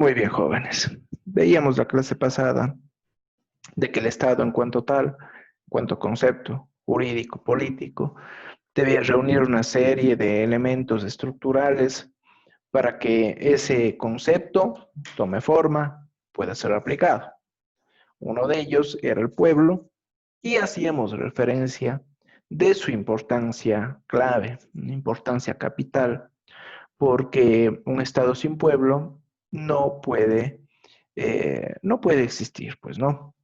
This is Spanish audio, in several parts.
Muy bien, jóvenes. Veíamos la clase pasada de que el Estado en cuanto tal, en cuanto concepto jurídico, político, debía reunir una serie de elementos estructurales para que ese concepto tome forma, pueda ser aplicado. Uno de ellos era el pueblo y hacíamos referencia de su importancia clave, una importancia capital, porque un Estado sin pueblo no puede existir, pues no.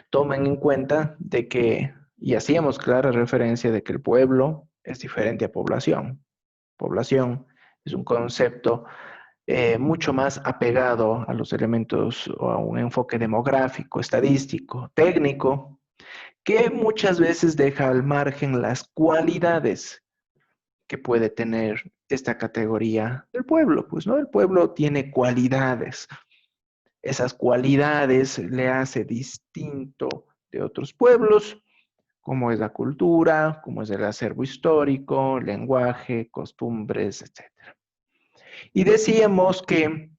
Tomen en cuenta de que, y hacíamos clara referencia de que el pueblo es diferente a población. Población es un concepto mucho más apegado a los elementos o a un enfoque demográfico, estadístico, técnico, que muchas veces deja al margen las cualidades que puede tener esta categoría del pueblo. Pues no, el pueblo tiene cualidades. Esas cualidades le hace distinto de otros pueblos, como es la cultura, como es el acervo histórico, lenguaje, costumbres, etc. Y decíamos que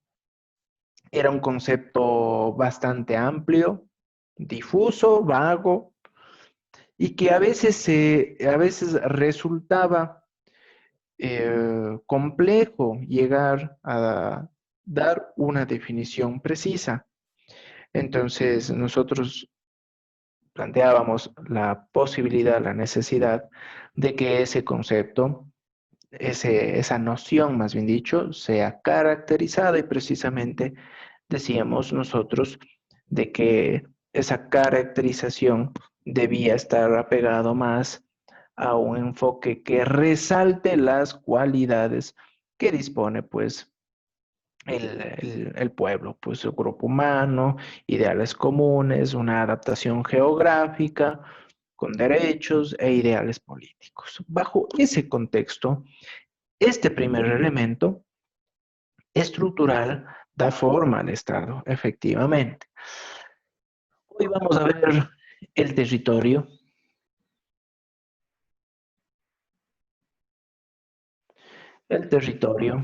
era un concepto bastante amplio, difuso, vago, y que a veces resultaba complejo llegar a dar una definición precisa. Entonces, nosotros planteábamos la posibilidad, la necesidad de que ese concepto, esa noción, más bien dicho, sea caracterizada y precisamente decíamos nosotros de que esa caracterización debía estar apegado más a un enfoque que resalte las cualidades que dispone pues el pueblo, pues el grupo humano, ideales comunes, una adaptación geográfica con derechos e ideales políticos. Bajo ese contexto, este primer elemento estructural da forma al Estado, efectivamente. Hoy vamos a ver el territorio. El territorio.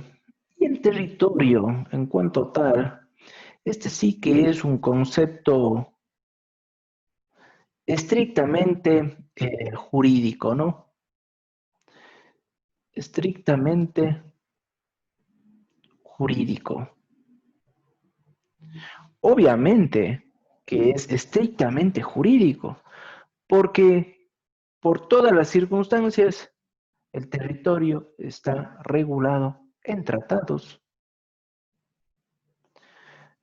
Y el territorio, en cuanto tal, este sí que es un concepto estrictamente jurídico, ¿no? Estrictamente jurídico. Obviamente que es estrictamente jurídico, porque por todas las circunstancias el territorio está regulado en tratados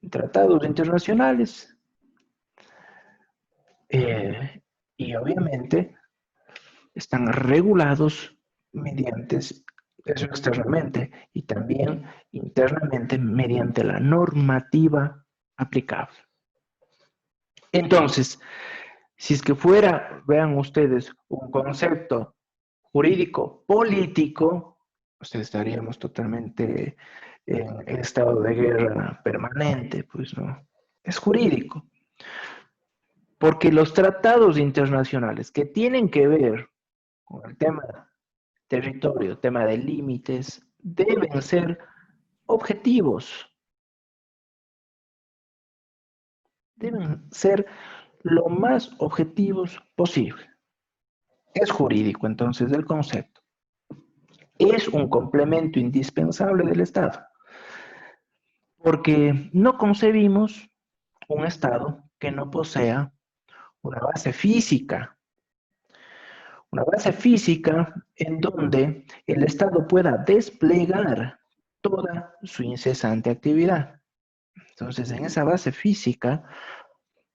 internacionales, y obviamente están regulados mediante eso externamente y también internamente mediante la normativa aplicable. Entonces, si es que fuera, vean ustedes, un concepto jurídico político, pues estaríamos totalmente en estado de guerra permanente, pues no, es jurídico. Porque los tratados internacionales que tienen que ver con el tema territorio, tema de límites, deben ser objetivos, deben ser lo más objetivos posible. Es jurídico entonces el concepto. Es un complemento indispensable del Estado, porque no concebimos un Estado que no posea una base física en donde el Estado pueda desplegar toda su incesante actividad. Entonces, en esa base física,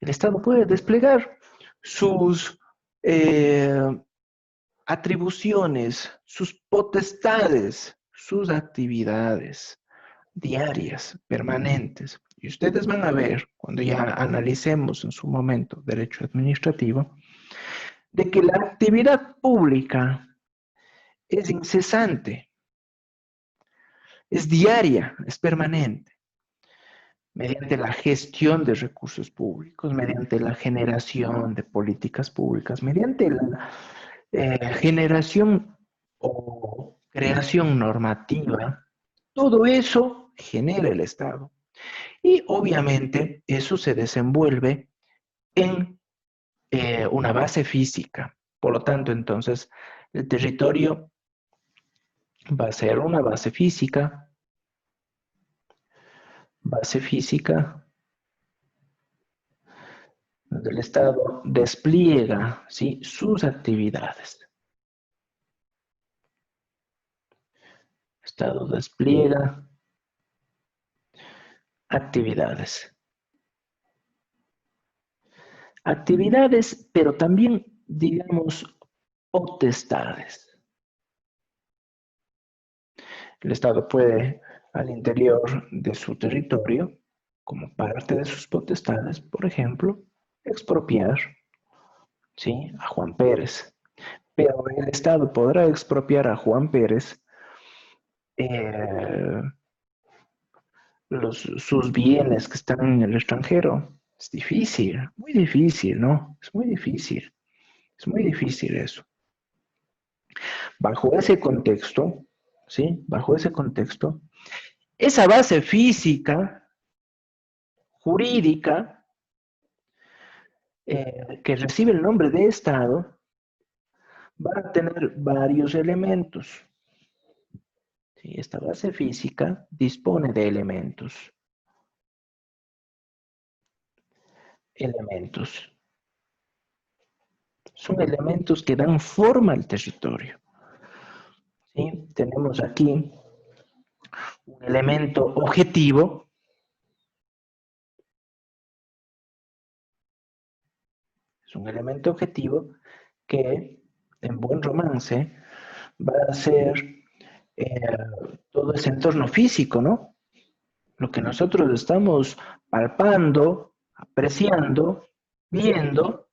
el Estado puede desplegar sus atribuciones, sus potestades, sus actividades diarias, permanentes. Y ustedes van a ver, cuando ya analicemos en su momento derecho administrativo, de que la actividad pública es incesante, es diaria, es permanente, mediante la gestión de recursos públicos, mediante la generación de políticas públicas, mediante la generación o creación normativa. Todo eso genera el Estado. Y obviamente eso se desenvuelve en una base física. Por lo tanto, entonces, el territorio va a ser una base física donde el Estado despliega, ¿sí?, sus actividades. El Estado despliega actividades. Actividades, pero también, digamos, potestades. El Estado puede, al interior de su territorio, como parte de sus potestades, por ejemplo, expropiar, ¿sí?, a Juan Pérez. Pero el Estado podrá expropiar a Juan Pérez eh, sus bienes que están en el extranjero. Es difícil, muy difícil, ¿no? Es muy difícil. Es muy difícil eso. Bajo ese contexto, ¿sí? Bajo ese contexto, esa base física, jurídica, que recibe el nombre de Estado, va a tener varios elementos. ¿Sí? Esta base física dispone de elementos. Son elementos que dan forma al territorio. ¿Sí? Tenemos aquí un elemento objetivo. Es un elemento objetivo que, en buen romance, va a ser todo ese entorno físico, ¿no? Lo que nosotros estamos palpando, apreciando, viendo,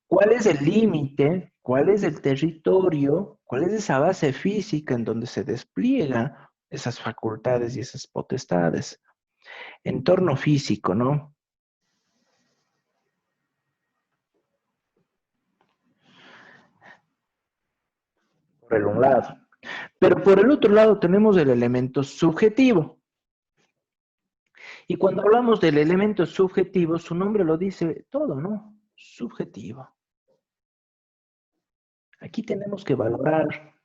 cuál es el límite, cuál es el territorio, cuál es esa base física en donde se despliega esas facultades y esas potestades. Entorno físico, ¿no? Por el un lado. Pero por el otro lado tenemos el elemento subjetivo. Y cuando hablamos del elemento subjetivo, su nombre lo dice todo, ¿no? Subjetivo. Aquí tenemos que valorar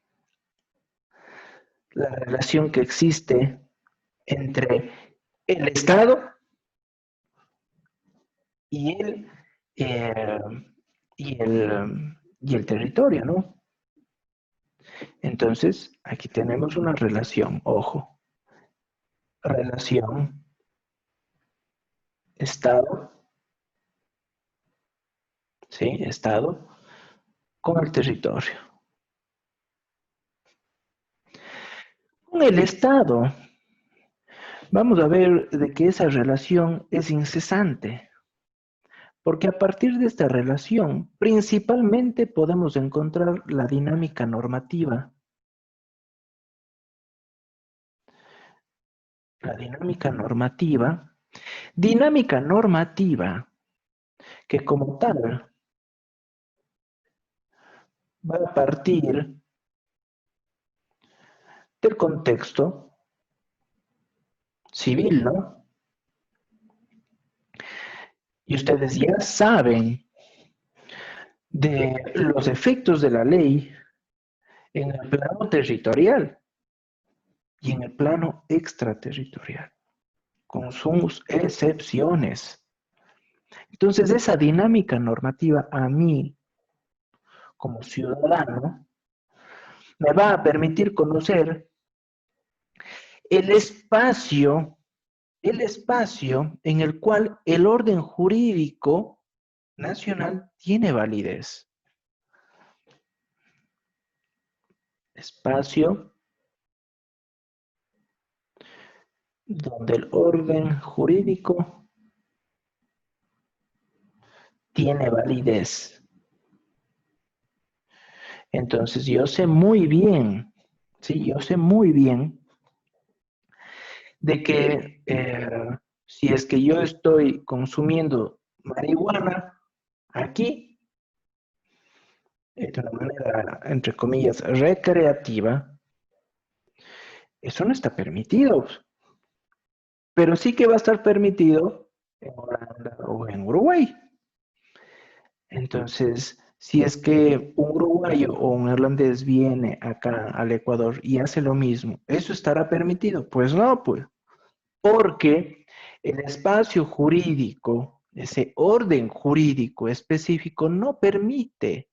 la relación que existe entre el Estado y eh, y el territorio, ¿no? Entonces, aquí tenemos una relación, ojo, relación Estado, ¿sí? Estado con el territorio. Con el Estado, vamos a ver de que esa relación es incesante, porque a partir de esta relación, principalmente podemos encontrar la dinámica normativa. La dinámica normativa que como tal va a partir del contexto civil, ¿no? Y ustedes ya saben de los efectos de la ley en el plano territorial y en el plano extraterritorial, con sus excepciones. Entonces, esa dinámica normativa a mí, como ciudadano, me va a permitir conocer el espacio, el espacio en el cual el orden jurídico nacional tiene validez. Espacio donde el orden jurídico tiene validez. Entonces yo sé muy bien, sí, yo sé muy bien de que si es que yo estoy consumiendo marihuana aquí, de una manera, entre comillas, recreativa, eso no está permitido. pero sí que va a estar permitido en Holanda o en Uruguay. Entonces, si es que un uruguayo o un irlandés viene acá al Ecuador y hace lo mismo, ¿eso estará permitido? Pues no, pues, porque el espacio jurídico, ese orden jurídico específico no permite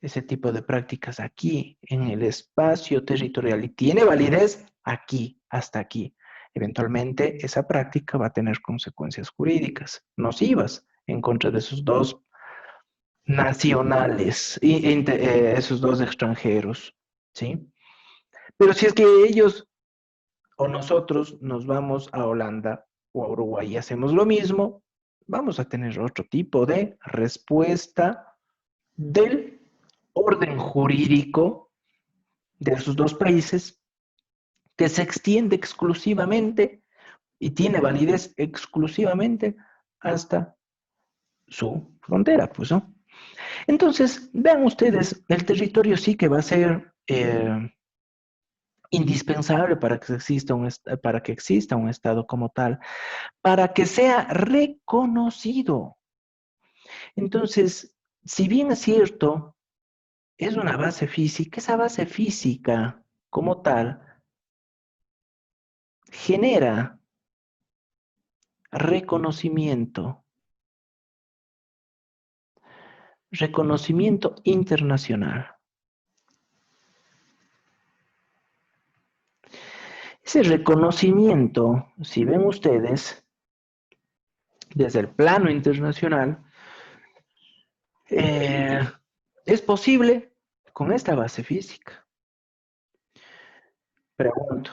ese tipo de prácticas aquí, en el espacio territorial, y tiene validez aquí, hasta aquí. Eventualmente, esa práctica va a tener consecuencias jurídicas nocivas en contra de esos dos nacionales y esos dos extranjeros, ¿sí? Pero si es que ellos o nosotros nos vamos a Holanda o a Uruguay y hacemos lo mismo, vamos a tener otro tipo de respuesta del orden jurídico de esos dos países que se extiende exclusivamente y tiene validez exclusivamente hasta su frontera, pues, ¿no? Entonces, vean ustedes, el territorio sí que va a ser indispensable para que para que exista un Estado como tal, para que sea reconocido. Entonces, si bien es cierto, es una base física, esa base física como tal genera reconocimiento, reconocimiento internacional. Ese reconocimiento, si ven ustedes, desde el plano internacional, eh, es posible con esta base física. Pregunto,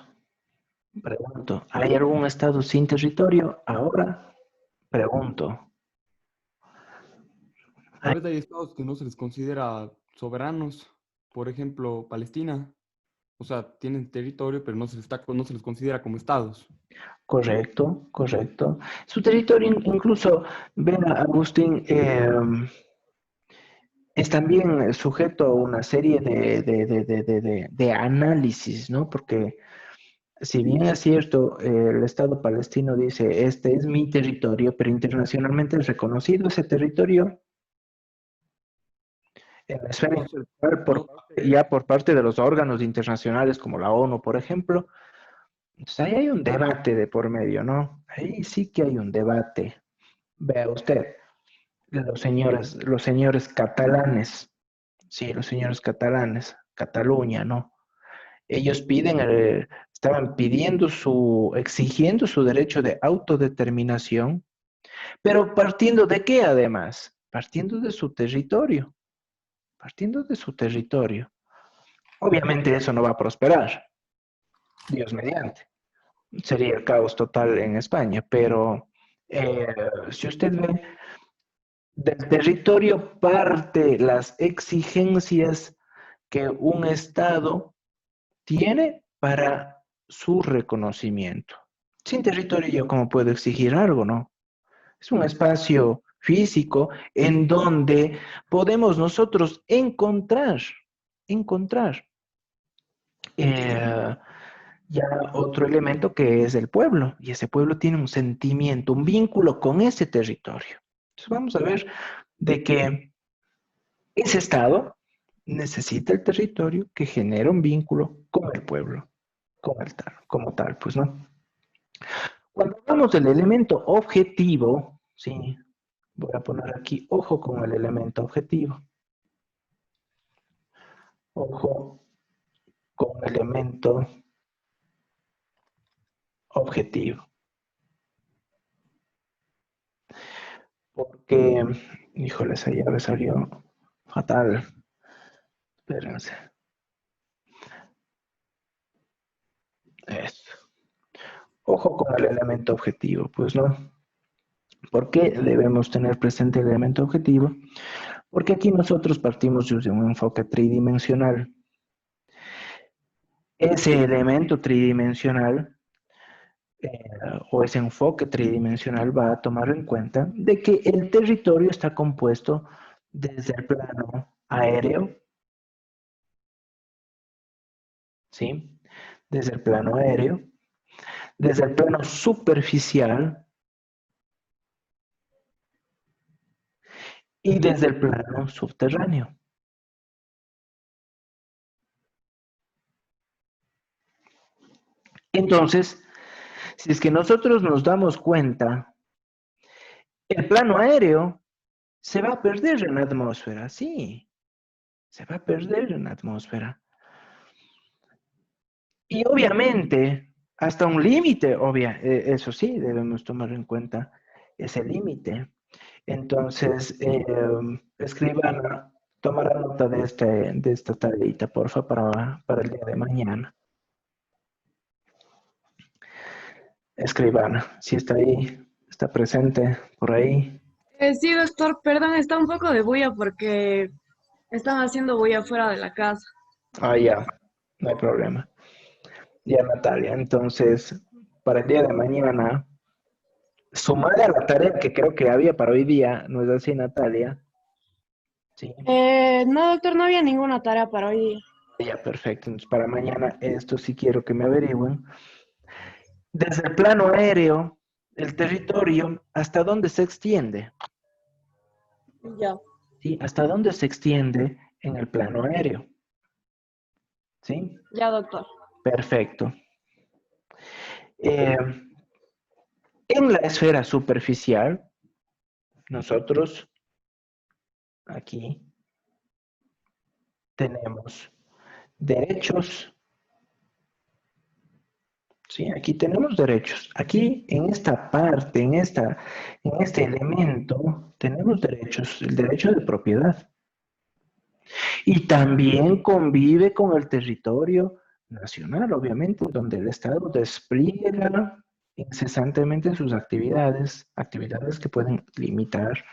pregunto, ¿hay algún estado sin territorio? Ahora pregunto. Tal ¿Hay? vez hay estados que no se les considera soberanos, por ejemplo, Palestina. O sea, tienen territorio, pero no se les considera como estados. Correcto, correcto. Su territorio, incluso, ven a Agustín, es también sujeto a una serie de análisis, ¿no? Porque si bien es cierto, el Estado palestino dice, este es mi territorio, pero internacionalmente es reconocido ese territorio en la esfera No sé, internacional no, ya por parte de los órganos internacionales como la ONU, por ejemplo. Entonces ahí hay un debate de por medio, ¿no? Ahí sí que hay un debate. Vea usted, los señores catalanes, sí, los señores catalanes, Cataluña, ¿no? Ellos estaban exigiendo su derecho de autodeterminación, pero partiendo de qué además? Partiendo de su territorio, partiendo de su territorio. Obviamente eso no va a prosperar, Dios mediante. Sería el caos total en España, pero eh, si usted ve, del territorio parte las exigencias que un Estado tiene para su reconocimiento. Sin territorio yo cómo puedo exigir algo, ¿no? Es un espacio físico en donde podemos nosotros encontrar eh, ya otro elemento que es el pueblo, y ese pueblo tiene un sentimiento, un vínculo con ese territorio. Entonces vamos a ver de que ese Estado necesita el territorio que genera un vínculo con el pueblo, como tal, pues no. Cuando hablamos del elemento objetivo, sí, voy a poner aquí, ojo con el elemento objetivo, ojo con el elemento objetivo, porque, híjole, esa llave salió fatal, espérense, eso. Ojo con el elemento objetivo, pues no. ¿Por qué debemos tener presente el elemento objetivo? Porque aquí nosotros partimos de un enfoque tridimensional. Ese elemento tridimensional o ese enfoque tridimensional va a tomar en cuenta de que el territorio está compuesto desde el plano aéreo, ¿sí? Desde el plano aéreo, desde el plano superficial y desde el plano subterráneo. Entonces, si es que nosotros nos damos cuenta, el plano aéreo se va a perder en la atmósfera, sí, se va a perder en la atmósfera. Y obviamente, hasta un límite, eso sí, debemos tomar en cuenta ese límite. Entonces, escriban, tomar nota de esta tareita, porfa, para el día de mañana. Escriban, si está ahí, está presente por ahí. Sí, doctor, perdón, está un poco de bulla porque están haciendo bulla fuera de la casa. Ah, ya, no hay problema. Ya, Natalia, entonces, para el día de mañana, sumada a la tarea que creo que había para hoy día, ¿no es así, Natalia? Sí. No, doctor, no había ninguna tarea para hoy día. Ya, perfecto. Entonces, para mañana, esto sí quiero que me averigüen. Desde el plano aéreo, el territorio, ¿hasta dónde se extiende? Ya. ¿Sí? ¿Hasta dónde se extiende en el plano aéreo? ¿Sí? Ya, doctor. Perfecto. En la esfera superficial, nosotros aquí tenemos derechos. Sí, aquí tenemos derechos. Aquí en esta parte, en este elemento, tenemos derechos, el derecho de propiedad. Y también convive con el territorio nacional, obviamente, donde el Estado despliega incesantemente sus actividades que pueden limitar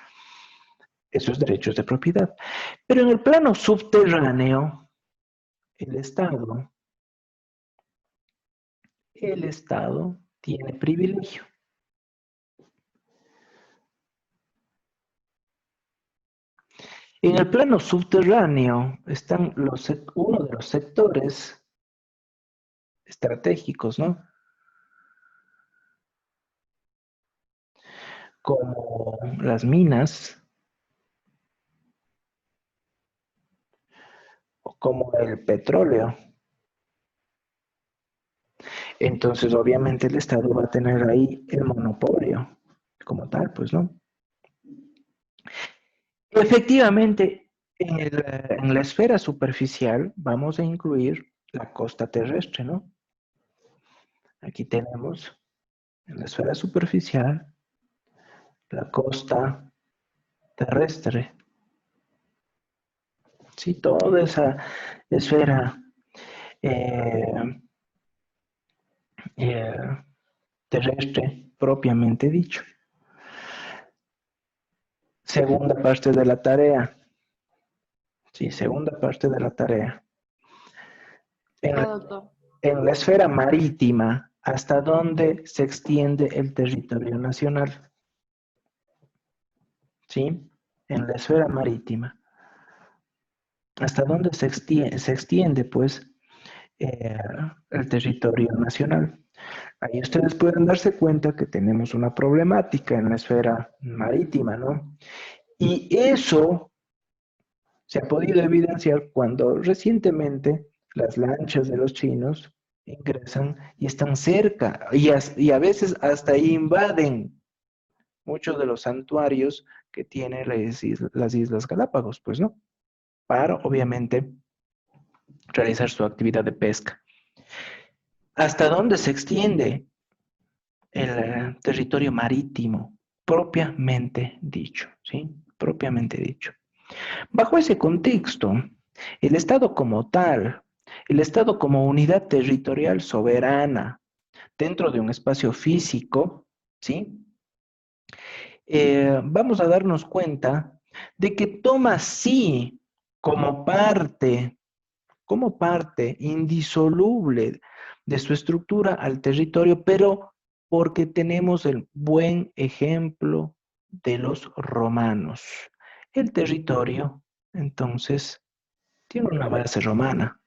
esos derechos de propiedad. Pero en el plano subterráneo, el Estado, el Estado tiene privilegio. En el plano subterráneo están uno de los sectores estratégicos, ¿no? Como las minas, o como el petróleo. Entonces, obviamente, el Estado va a tener ahí el monopolio, como tal, pues, ¿no? Efectivamente, en la esfera superficial vamos a incluir la costa terrestre, ¿no? Aquí tenemos en la esfera superficial la costa terrestre. Sí, toda esa esfera eh, eh, terrestre propiamente dicho. Segunda parte de la tarea. Sí, segunda parte de la tarea. En, Ya, doctor. en la esfera marítima, ¿hasta dónde se extiende el territorio nacional? ¿Sí? En la esfera marítima. ¿Hasta dónde se extiende pues, el territorio nacional? Ahí ustedes pueden darse cuenta que tenemos una problemática en la esfera marítima, ¿no? Y eso se ha podido evidenciar cuando recientemente las lanchas de los chinos ingresan y están cerca y a veces hasta invaden muchos de los santuarios que tienen las Islas Galápagos, pues, ¿no? Para, obviamente, realizar su actividad de pesca. ¿Hasta dónde se extiende el territorio marítimo? Propiamente dicho, ¿sí? Propiamente dicho. Bajo ese contexto, el Estado como tal, el Estado como unidad territorial soberana dentro de un espacio físico, ¿sí? Vamos a darnos cuenta de que toma sí como parte indisoluble de su estructura al territorio, pero porque tenemos el buen ejemplo de los romanos. El territorio, entonces, tiene una base romana.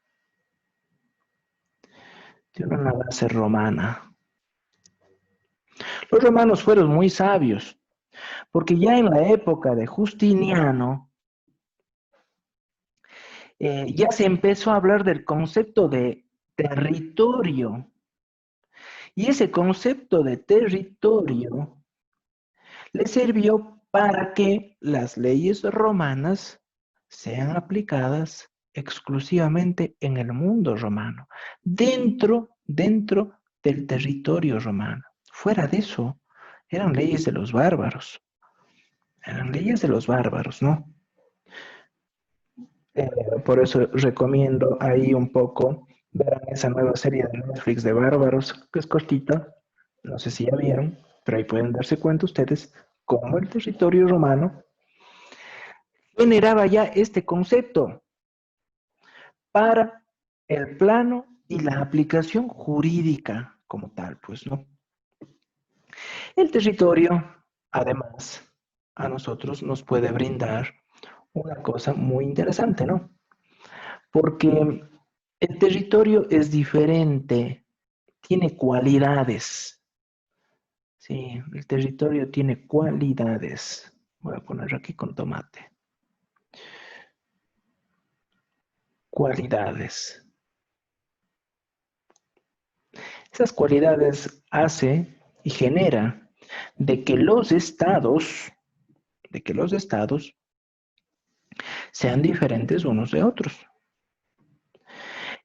Tiene una base romana. Los romanos fueron muy sabios, porque ya en la época de Justiniano, ya se empezó a hablar del concepto de territorio. Y ese concepto de territorio le sirvió para que las leyes romanas sean aplicadas exclusivamente en el mundo romano, dentro del territorio romano. Fuera de eso, eran leyes de los bárbaros. Eran leyes de los bárbaros, ¿no? Por eso recomiendo ahí un poco ver esa nueva serie de Netflix de Bárbaros, que es cortita, no sé si ya vieron, pero ahí pueden darse cuenta ustedes cómo el territorio romano generaba ya este concepto para el plano y la aplicación jurídica como tal, pues, ¿no? El territorio, además, a nosotros nos puede brindar una cosa muy interesante, ¿no? Porque el territorio es diferente, tiene cualidades. Sí, el territorio tiene cualidades. Voy a poner aquí con tomate. Cualidades. Esas cualidades hace y genera de que los estados sean diferentes unos de otros.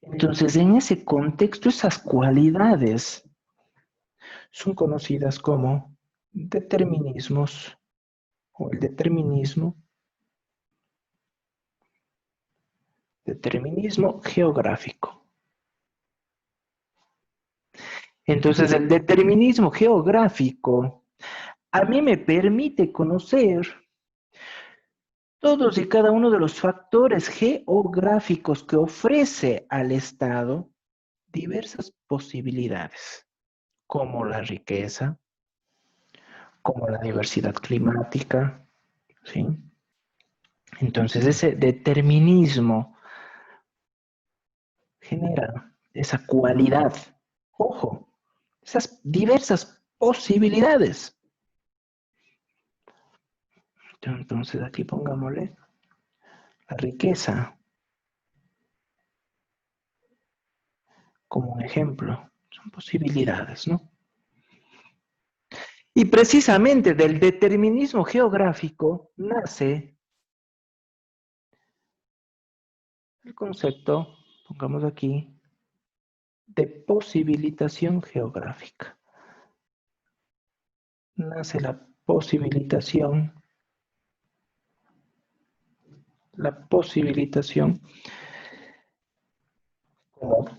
Entonces, en ese contexto, esas cualidades son conocidas como determinismos o el determinismo geográfico. Entonces, el determinismo geográfico a mí me permite conocer todos y cada uno de los factores geográficos que ofrece al Estado diversas posibilidades, como la riqueza, como la diversidad climática, ¿sí? Entonces, ese determinismo genera esa cualidad, ojo, esas diversas posibilidades. Entonces, aquí pongámosle la riqueza como un ejemplo. Son posibilidades, ¿no? Y precisamente del determinismo geográfico nace el concepto, pongamos aquí, de posibilitación geográfica. Nace la posibilitación, como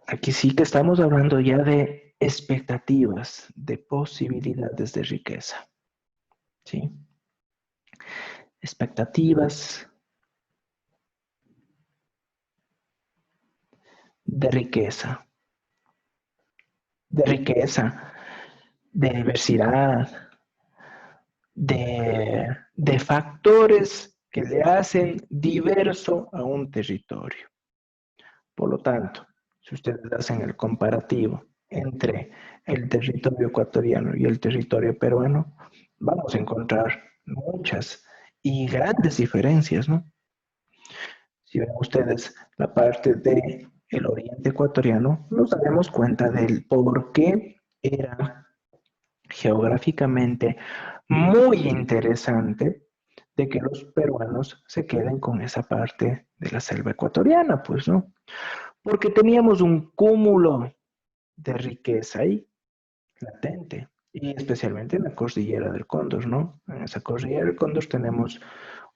aquí sí que estamos hablando ya de expectativas, de posibilidades de riqueza, ¿sí? Expectativas de riqueza, de diversidad, de factores que le hacen diverso a un territorio. Por lo tanto, si ustedes hacen el comparativo entre el territorio ecuatoriano y el territorio peruano, vamos a encontrar muchas y grandes diferencias, ¿no? Si ven ustedes la parte del oriente ecuatoriano, nos daremos cuenta del por qué era geográficamente muy interesante de que los peruanos se queden con esa parte de la selva ecuatoriana, pues, ¿no? Porque teníamos un cúmulo de riqueza ahí, latente, y especialmente en la cordillera del Cóndor, ¿no? En esa cordillera del Cóndor tenemos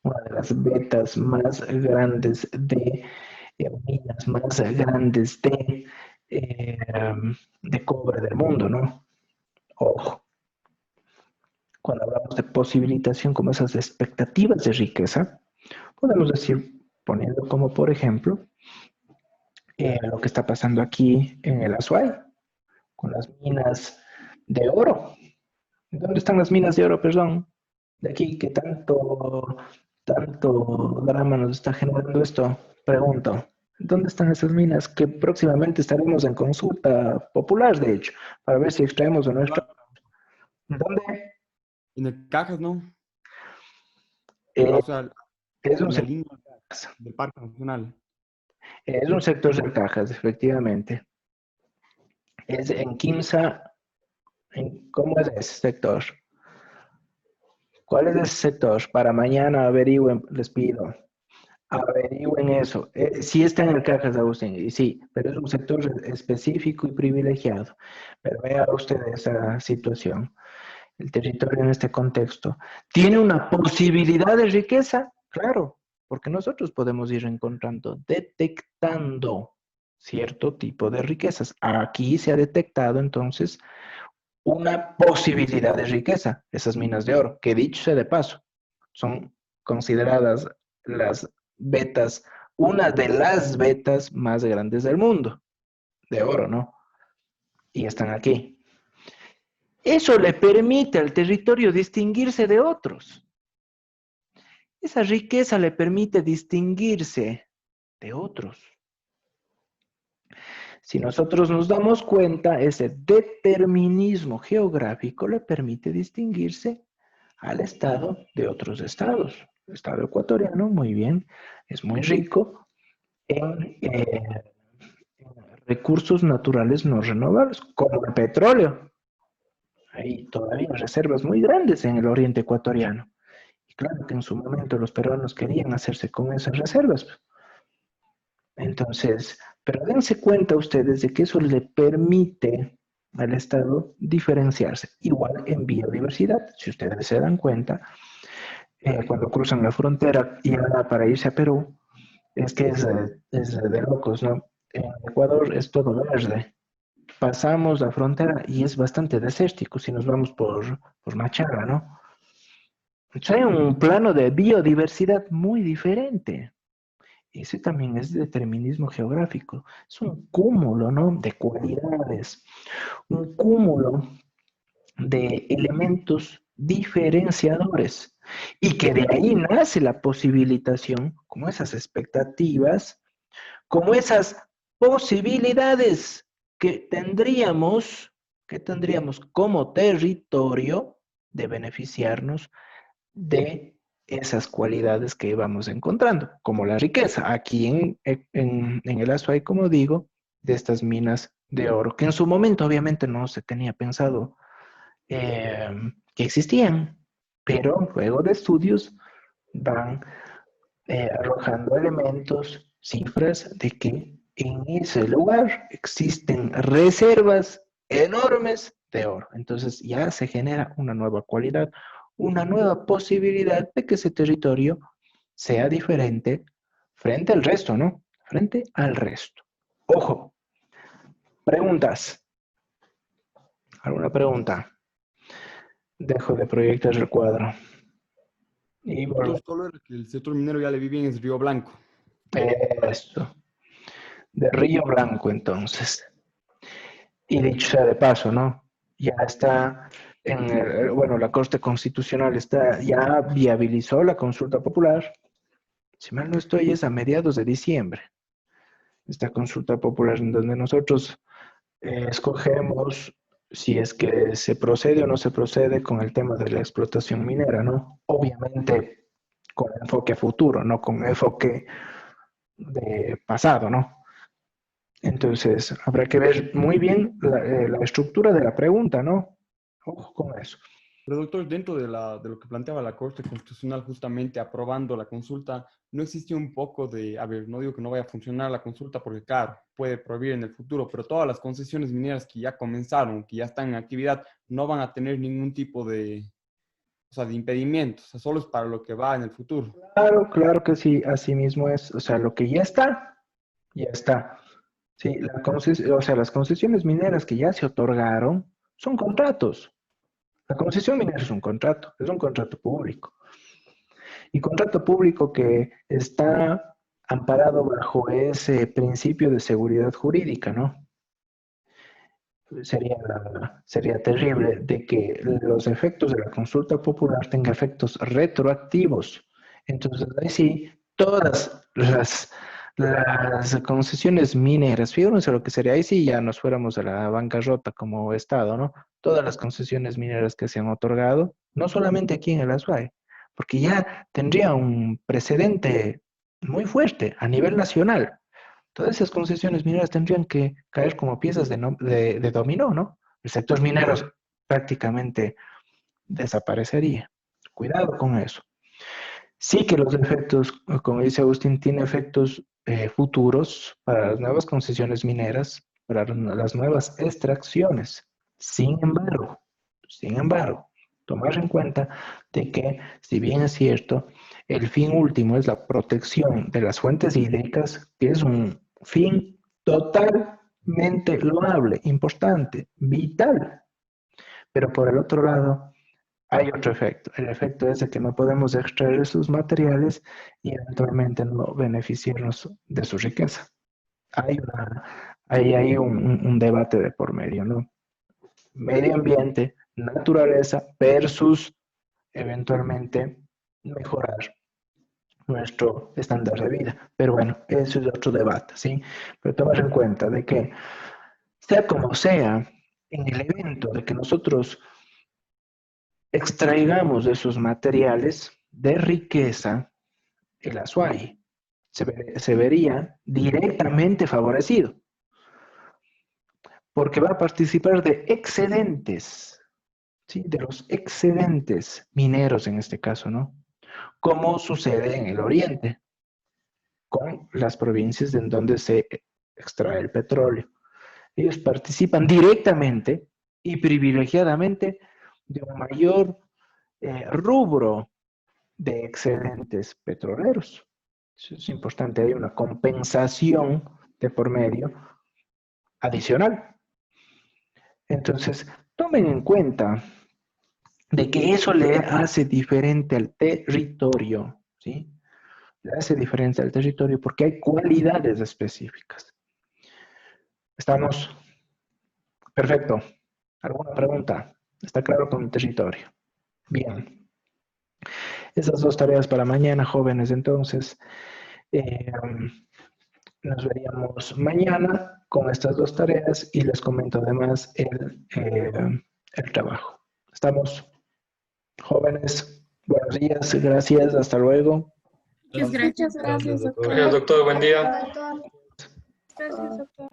una de las vetas más grandes de minas más grandes de cobre del mundo, ¿no? Ojo, cuando hablamos de posibilitación como esas expectativas de riqueza, podemos decir, poniendo como por ejemplo, lo que está pasando aquí en el Azuay, con las minas de oro. ¿Dónde están las minas de oro, perdón? De aquí, que tanto drama nos está generando esto, pregunto. ¿Dónde están esas minas que próximamente estaremos en consulta popular, de hecho, para ver si extraemos o no extraemos? ¿Dónde? En el Cajas, ¿no? Eh, O sea, es un en la sector, línea del Parque Nacional. es un sector de cajas, efectivamente. Es en Quimsa. ¿Cómo es ese sector? ¿Cuál es ese sector? Para mañana averigüen, les pido. Averigüen eso. Sí está en el Cajas, Agustín, y sí, pero es un sector específico y privilegiado. Pero vea usted esa situación. El territorio en este contexto. ¿Tiene una posibilidad de riqueza? Claro, porque nosotros podemos ir encontrando, detectando cierto tipo de riquezas. Aquí se ha detectado entonces una posibilidad de riqueza, esas minas de oro, que dicho sea de paso, son consideradas las vetas, una de las vetas más grandes del mundo, de oro, ¿no? Y están aquí. Eso le permite al territorio distinguirse de otros. Esa riqueza le permite distinguirse de otros. Si nosotros nos damos cuenta, ese determinismo geográfico le permite distinguirse al estado de otros estados. El estado ecuatoriano, muy bien, es muy rico en recursos naturales no renovables, como el petróleo. Hay todavía reservas muy grandes en el oriente ecuatoriano. Y claro que en su momento los peruanos querían hacerse con esas reservas. Entonces, pero dense cuenta ustedes de que eso le permite al Estado diferenciarse. Igual en biodiversidad, si ustedes se dan cuenta, cuando cruzan la frontera y ahora para irse a Perú, es que es de locos, ¿no? En Ecuador es todo verde. Pasamos la frontera y es bastante desértico si nos vamos por Machala, ¿no? Entonces hay un plano de biodiversidad muy diferente. Ese también es determinismo geográfico. Es un cúmulo, ¿no? De cualidades, un cúmulo de elementos diferenciadores y que de ahí nace la posibilitación, como esas expectativas, como esas posibilidades que tendríamos como territorio de beneficiarnos de esas cualidades que vamos encontrando, como la riqueza. Aquí en el Azuay, como digo, de estas minas de oro, que en su momento obviamente no se tenía pensado eh, que existían, pero luego de estudios van arrojando elementos, cifras de que en ese lugar existen reservas enormes de oro. Entonces ya se genera una nueva cualidad, una nueva posibilidad de que ese territorio sea diferente frente al resto, ¿no? Frente al resto. Ojo, preguntas. ¿Alguna pregunta? Dejo de proyectar el cuadro. Y Doctor, solo era que el sector minero ya le vi bien es Río Blanco. esto. De Río Blanco, entonces. Y dicho sea de paso, ¿no? Ya está bueno, la Corte Constitucional ya viabilizó la consulta popular. Si mal no estoy, es a mediados de diciembre. Esta consulta popular en donde nosotros escogemos si es que se procede o no se procede con el tema de la explotación minera, ¿no? Obviamente con enfoque a futuro, no con enfoque de pasado, ¿no? Entonces, habrá que ver muy bien la estructura de la pregunta, ¿no? Ojo con eso. Pero doctor, dentro de lo que planteaba la Corte Constitucional justamente aprobando la consulta, ¿no existe un poco de, a ver, no digo que no vaya a funcionar la consulta porque claro, puede prohibir en el futuro, pero todas las concesiones mineras que ya comenzaron, que ya están en actividad, no van a tener ningún tipo de, o sea, de impedimento, o sea, solo es para lo que va en el futuro. Claro, claro que sí, así mismo es. O sea, lo que ya está, ya está. Sí, o sea, las concesiones mineras que ya se otorgaron son contratos. La concesión minera es un contrato público. Y contrato público que está amparado bajo ese principio de seguridad jurídica, ¿no? Sería terrible de que los efectos de la consulta popular tengan efectos retroactivos. Entonces, ahí sí, todas Las concesiones mineras, fíjense lo que sería, ahí sí ya nos fuéramos a la bancarrota como Estado, ¿no? Todas las concesiones mineras que se han otorgado, no solamente aquí en el Azuay, porque ya tendría un precedente muy fuerte a nivel nacional. Todas esas concesiones mineras tendrían que caer como piezas de dominó, ¿no? El sector minero prácticamente desaparecería. Cuidado con eso. Sí que los efectos, como dice Agustín, tiene efectos futuros para las nuevas concesiones mineras, para las nuevas extracciones. Sin embargo, tomar en cuenta de que, si bien es cierto, el fin último es la protección de las fuentes hídricas, que es un fin totalmente loable, importante, vital. Pero por el otro lado, hay otro efecto. El efecto es de que no podemos extraer esos materiales y eventualmente no beneficiarnos de su riqueza. Hay un debate de por medio, ¿no? Medio ambiente, naturaleza versus eventualmente mejorar nuestro estándar de vida. Pero bueno, eso es otro debate, ¿sí? Pero tomar en cuenta de que, sea como sea, en el evento de que nosotros extraigamos de esos materiales de riqueza, el Azuay se vería directamente favorecido, porque va a participar de excedentes, ¿sí? De los excedentes mineros en este caso, ¿no? Como sucede en el oriente, con las provincias en donde se extrae el petróleo. Ellos participan directamente y privilegiadamente de un mayor rubro de excedentes petroleros. Eso es importante, hay una compensación de por medio adicional. Entonces, tomen en cuenta de que eso le hace diferente al territorio, ¿sí? Le hace diferente al territorio porque hay cualidades específicas. Estamos perfecto. ¿Alguna pregunta? ¿Está claro con el territorio? Bien. Esas dos tareas para mañana, jóvenes, entonces. Nos veríamos mañana con estas dos tareas y les comento además el trabajo. ¿Estamos, jóvenes? Buenos días, gracias, hasta luego. Muchas gracias, Gracias, doctor. Gracias, doctor. Buen día. Gracias, doctor.